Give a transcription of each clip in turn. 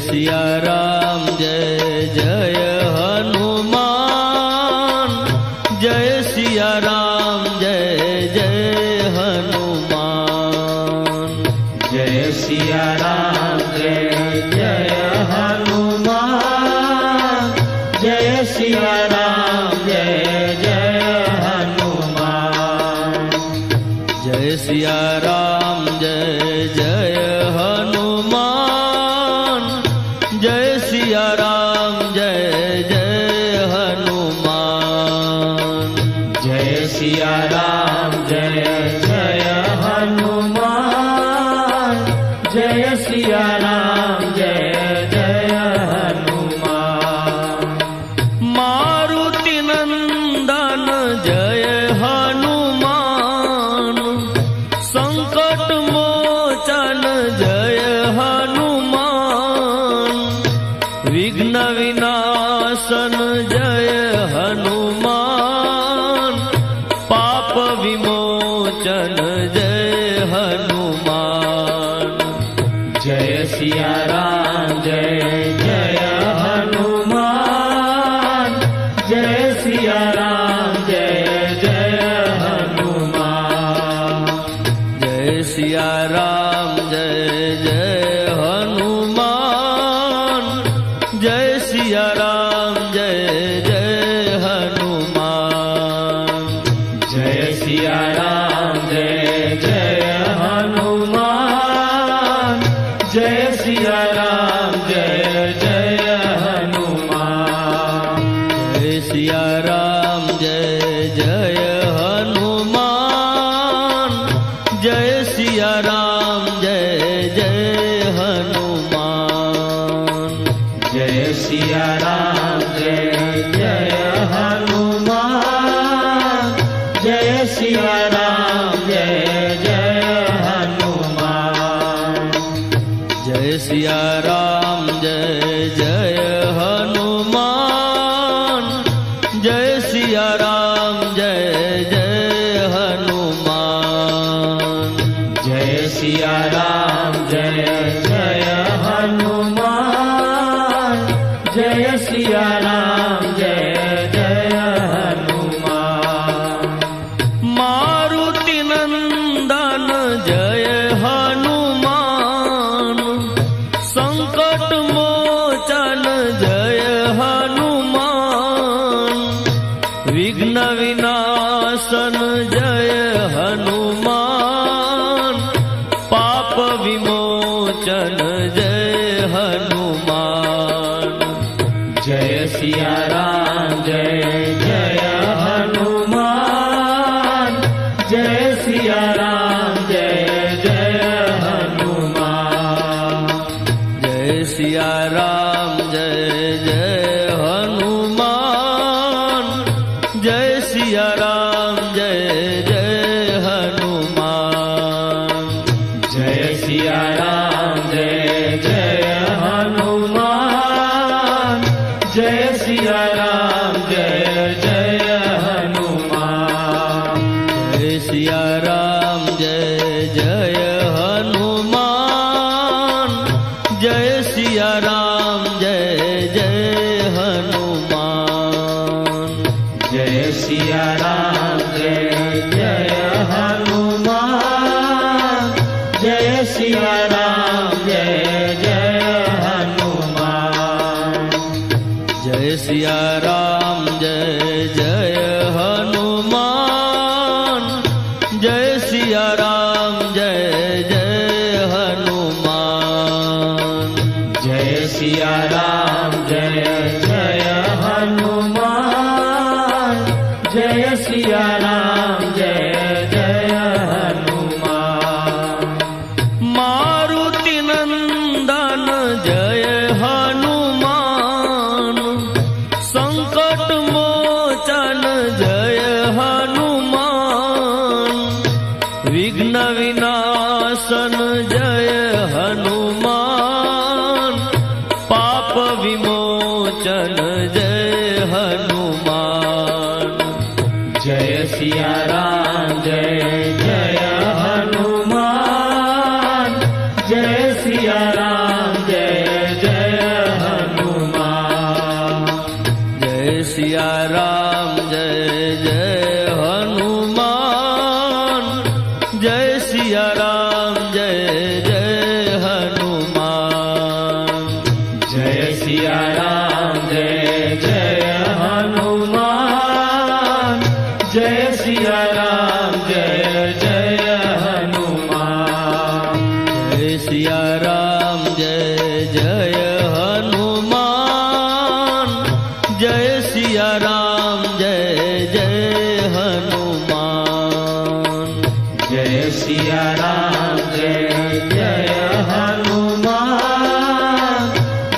सिया राम जय जय हनुमान। जय सिया राम जय जय हनुमान। जय सिया राम जय जय हनुमान। जय सिया राम जय जय हनुमान। जय सिया राम जय जय हनुमान। जय सिया राम जय जय हनुमान। जय सिया राम जय जय हनुमान। जय सिया राम जय जय हनुमान। मारुति नंदन जय हनुमान। संकट मोचन जय हनुमान। विघ्न विनाशन जय हनुमान। पाप विमोचन जय हनुमान। जय सिया राम जय जय हनुमान। जय सिया राम जय जय हनुमान। जय सिया राम जय जय हनुमान। जय सिया राम जय जय हनुमान। जय सिया राम जय जय हनुमान। जय सिया राम जय जय हनुमान। जय सिया राम जय जय हनुमान। जय सिया राम जय जय हनुमान। जय सिया राम जय जय हनुमान। जय सिया राम जय जय हनुमान। जय सिया राम जय जय हनुमान। जय सिया राम जय जय हनुमान। जय सिया राम जय जय हनुमान। जय सिया राम जय जय हनुमान। मारुति नंदन जय हनुमान। संकट मोचन जय हनुमान। विघ्न विनाशन जय हनुमान। पाप विमोचन जय हनुमान। जय सिया राम जय जय हनुमान। जय सिया राम जय जय हनुमान। जय सिया राम जय जय हनुमान। जय सिया राम जय जय हनुमान। जय सिया राम जय जय हनुमान। जय सिया राम जय जय हनुमान। जय सिया राम जय जय हनुमान। जय सिया राम जय जय हनुमान। जय सिया राम जय जय हनुमान। जय सिया राम जय जय हनुमान। जय सिया राम जय जय हनुमान। जय सिया राम जय जय हनुमान। जय सिया राम जय जय हनुमान। जय सिया राम जय जय हनुमान। मारुति नंदन जय हनुमान। संकट मोचन जय हनुमान। विघ्न विनाशन जय हनुमान। पाप विमोचन जय हनुमान। जय सिया राम जय जय हनुमान। जय सिया राम जय जय सिया राम जय जय हनुमान जय सिया राम जय जय हनुमान जय सिया राम जय जय हनुमान जय सिया राम जय जय हनुमान जय सिया राम जय जय हनुमान जय सिया राम जय जय हनुमान जय सिया राम जय जय हनुमान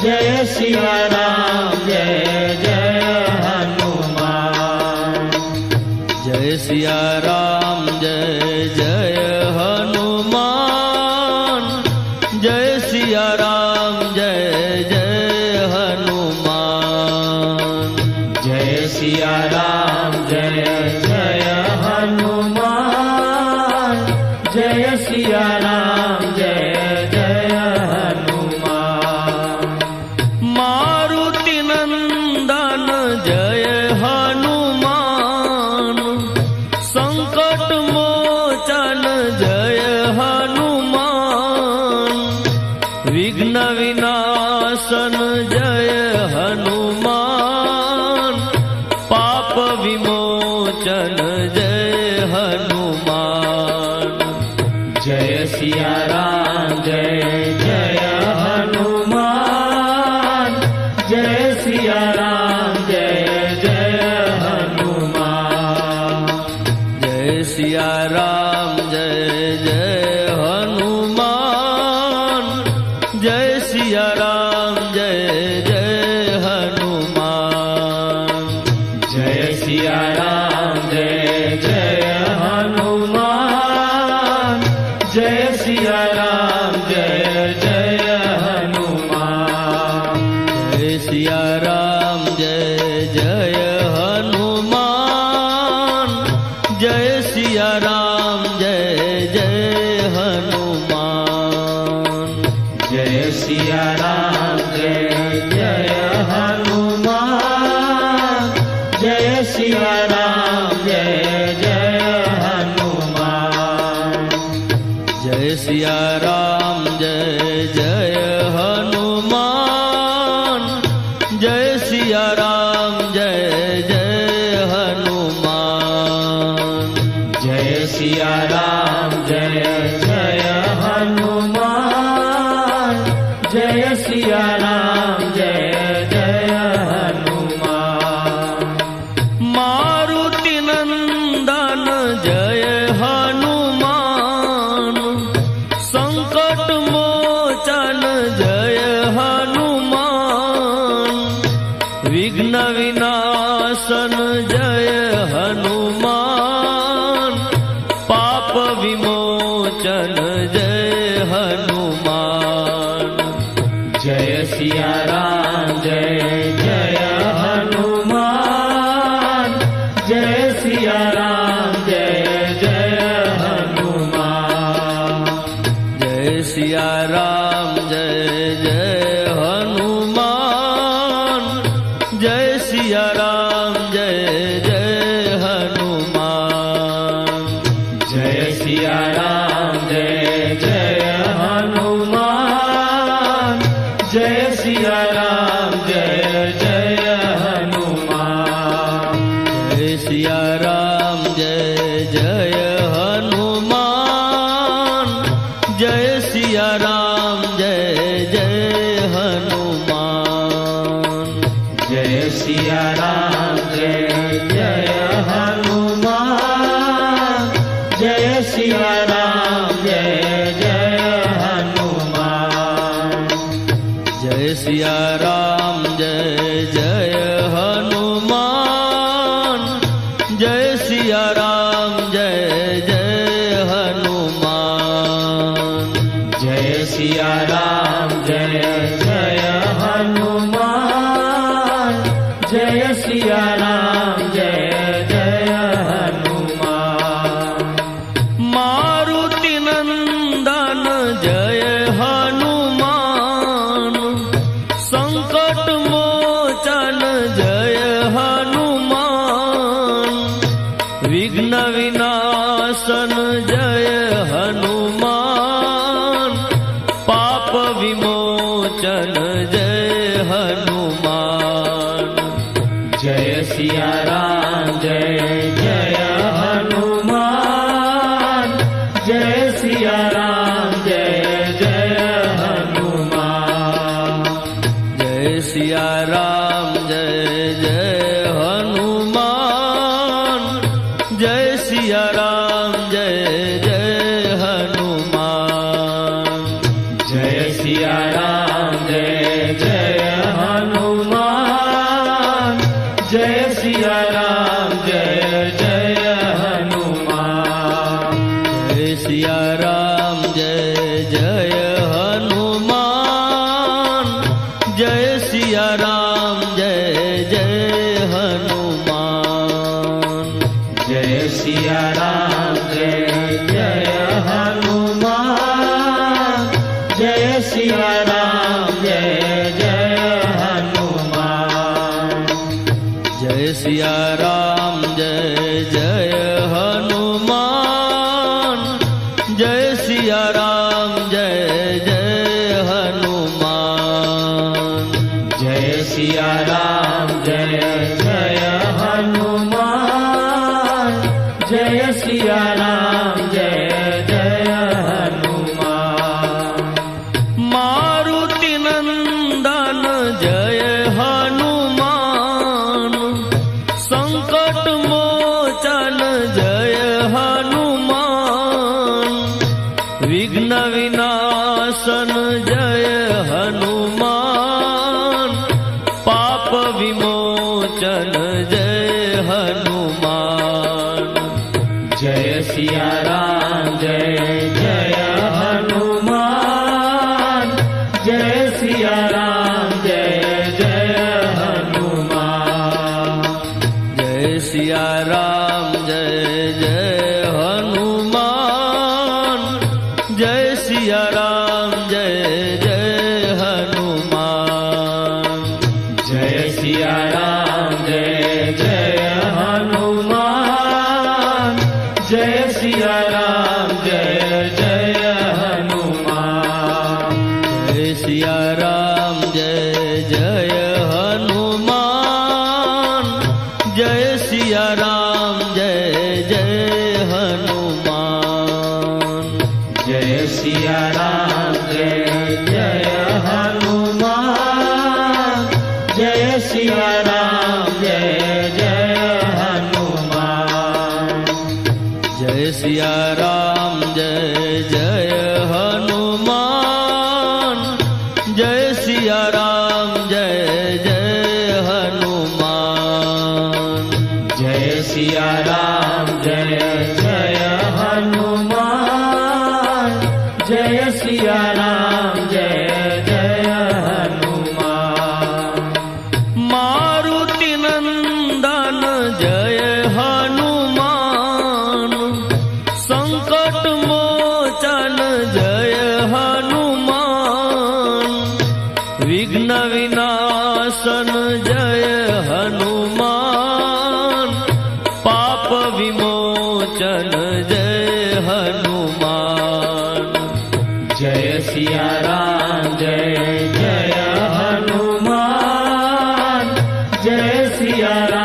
जय सिया राम जय जय हनुमान जय सिया राम जय जय हनुमान जय सिया राम जय जय हनुमान जय सिया राम जय जय हनुमान जय सिया राम जय जय हनुमान मारुति नंदन जय हनुमान संकट मोचन जय हनुमान विघ्न विनाशन जय हनुमान पाप विमोचन जय हनुमान जय सिया राम जय जय हनुमान जय सिया राम जय जय हनुमान जय सिया राम जय जय हनुमान जय सिया राम जय जय हनुमान जय सिया राम जय जय हनुमान जय सिया राम जय जय हनुमान जय सिया राम जय जय हनुमान जय सिया राम जय जय हनुमान जय सिया राम जय जय हनुमान जय सिया राम जय जय हनुमान जय सिया राम जय जय हनुमान जय सिया राम जय जय हनुमान जय सिया राम जय जय हनुमान जय सिया राम जय जय हनुमान मारुति नंदन जय हनुमान संकट मोचन जय हनुमान विघ्न विनाशन जय हनुमान पाप विमोचन जय हनुमान जय सिया राम जय जय हनुमान जय सिया राम जय जय हनुमान जय सिया राम जय जय हनुमान जय सिया राम जय जय हनुमान जय सिया राम जय जय हनुमान जय सिया राम जय जय हनुमान जय सिया राम जय जय हनुमान जय सिया राम जय जय हनुमान जय सिया राम जय जय हनुमान जय सिया राम जय जय हनुमान जय सिया राम जय जय हनुमान जय सिया राम जय जय हनुमान जय सिया राम जय जय हनुमान जय सिया राम जय जय हनुमान मारुति नंदन जय हनुमान संकट मोचन सिया राम जय जय हनुमान जय सिया राम जय जय हनुमान जय सिया राम जय जय हनुमान जय सिया राम जय जय हनुमान जय सिया राम जय जय हनुमान जय सिया राम जय जय हनुमान जय सिया राम जय जय हनुमान जय सिया राम जय जय हनुमान जय सिया राम जय जय हनुमान जय सिया राम जय जय हनुमान जय सिया राम जय जय हनुमान जय सिया राम जय जय हनुमान जय सिया राम जय जय हनुमान जय सिया राम जय जय हनुमान मारुति नंदन जय हनुमान संकट मोचन जय हनुमान विघ्न विनाशन जय हनुमान पाप विमोचन जय हनुमान जय सिया राम जय जय हनुमान जय सिया राम जय जय हनुमान जय सिया राम जय जय हनुमान जय सिया राम जय जय हनुमान जय सिया राम जय जय हनुमान जय सिया राम जय जय हनुमान जय सिया राम जय जय हनुमान जय सिया राम जय जय हनुमान जय सिया राम जय जय हनुमान जय सिया राम जय जय हनुमान जय सिया राम जय जय हनुमान जय सिया राम जय जय हनुमान जय सिया राम जय जय हनुमान जय सिया राम जय जय हनुमान मारुति नंदन जय हनुमान संकट मोचन जय हनुमान विघ्न विनाशन जय हनुमान पाप विमोचन जय हनुमान जय सिया राम जय जय हनुमान जय सिया राम